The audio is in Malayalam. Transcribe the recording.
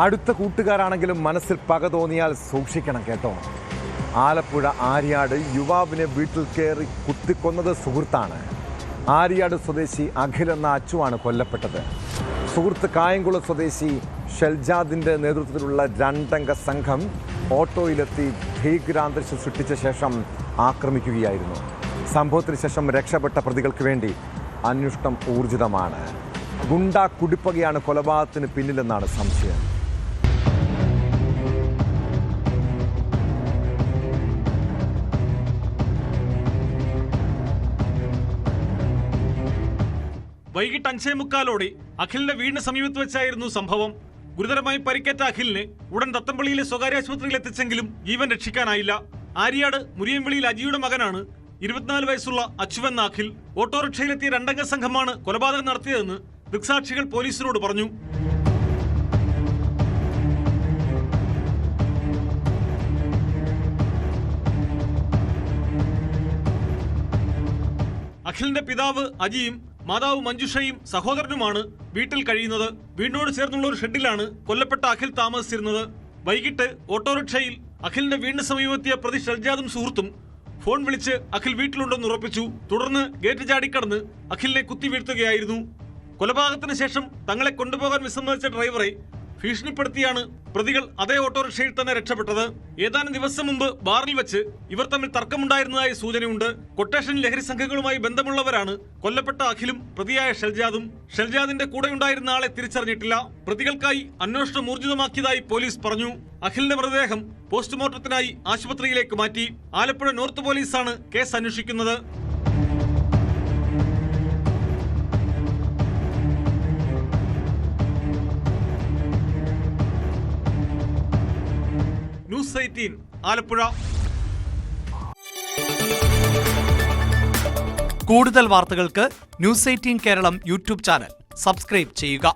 അടുത്ത കൂട്ടുകാരാണെങ്കിലും മനസ്സിൽ പക തോന്നിയാൽ സൂക്ഷിക്കണം കേട്ടോ. ആലപ്പുഴ ആര്യാട് യുവാവിനെ വീട്ടിൽ കയറി കുത്തിക്കൊന്നത് സുഹൃത്താണ്. ആര്യാട് സ്വദേശി അഖിൽ എന്ന അച്ചുവാണ് കൊല്ലപ്പെട്ടത്. സുഹൃത്ത് കായംകുളം സ്വദേശി ഷെൽജാദിൻ്റെ നേതൃത്വത്തിലുള്ള 2 അംഗ സംഘം ഓട്ടോയിലെത്തി ഭീകരാന്തരീക്ഷം സൃഷ്ടിച്ച ശേഷം ആക്രമിക്കുകയായിരുന്നു. സംഭവത്തിന് ശേഷം രക്ഷപ്പെട്ട പ്രതികൾക്ക് വേണ്ടി അന്വേഷണം ഊർജിതമാണ്. ഗുണ്ട കുടിപ്പകയാണ് കൊലപാതകത്തിന് പിന്നിലെന്നാണ് സംശയം. വൈകിട്ട് 5:45 അഖിലിന്റെ വീടിന് സമീപത്ത് വെച്ചായിരുന്നു സംഭവം. ഗുരുതരമായി പരിക്കേറ്റ അഖിലിനെ ഉടൻ തത്തമ്പള്ളിയിലെ സ്വകാര്യ ആശുപത്രിയിൽ എത്തിച്ചെങ്കിലും ജീവൻ രക്ഷിക്കാനായില്ല. ആര്യാട് മുരിയൻവിളിയിൽ അജിയുടെ മകനാണ് 24 വയസ്സുള്ള അച്ചുവെന്ന അഖിൽ. ഓട്ടോറിക്ഷയിലെത്തിയ 2 അംഗ സംഘമാണ് കൊലപാതകം നടത്തിയതെന്ന് ദൃക്സാക്ഷികൾ പോലീസിനോട് പറഞ്ഞു. അഖിലിന്റെ പിതാവ് അജിയും മാതാവ് മഞ്ജുഷയും സഹോദരനുമാണ് വീട്ടിൽ കഴിയുന്നത്. വീടിനോട് ചേർന്നുള്ള ഒരു ഷെഡിലാണ് കൊല്ലപ്പെട്ട അഖിൽ താമസിച്ചിരുന്നത്. വൈകിട്ട് ഓട്ടോറിക്ഷയിൽ അഖിലിന്റെ വീടിന് സമീപമെത്തിയ പ്രതി ഷെൽജാദും സുഹൃത്തും ഫോൺ വിളിച്ച് അഖിൽ വീട്ടിലുണ്ടെന്ന് ഉറപ്പിച്ചു. തുടർന്ന് ഗേറ്റ് ചാടിക്കടന്ന് അഖിലിനെ കുത്തി വീഴ്ത്തുകയായിരുന്നു. കൊലപാതകത്തിന് ശേഷം തങ്ങളെ കൊണ്ടുപോകാൻ വിസമ്മതിച്ച ഡ്രൈവറെ ഭീഷണിപ്പെടുത്തിയാണ് പ്രതികൾ അതേ ഓട്ടോറിക്ഷയിൽ തന്നെ രക്ഷപ്പെട്ടത്. ഏതാനും ദിവസം മുമ്പ് ബാറിൽ വെച്ച് ഇവർ തമ്മിൽ തർക്കമുണ്ടായിരുന്നതായി സൂചനയുണ്ട്. കൊട്ടേഷൻ ലഹരി സംഘങ്ങളുമായി ബന്ധമുള്ളവരാണ് കൊല്ലപ്പെട്ട അഖിലും പ്രതിയായ ഷെൽജാദും. ഷെൽജാദിന്റെ കൂടെയുണ്ടായിരുന്ന ആളെ തിരിച്ചറിഞ്ഞിട്ടില്ല. പ്രതികൾക്കായി അന്വേഷണം ഊർജിതമാക്കിയതായി പോലീസ് പറഞ്ഞു. അഖിലിന്റെ മൃതദേഹം പോസ്റ്റ്മോർട്ടത്തിനായി ആശുപത്രിയിലേക്ക് മാറ്റി. ആലപ്പുഴ നോർത്ത് പോലീസാണ് കേസ് അന്വേഷിക്കുന്നത്. ന്യൂസ് 18 ആലപ്പുഴ. കൂടുതൽ വാർത്തകൾക്ക് news 18 Keralam YouTube channel subscribe ചെയ്യുക.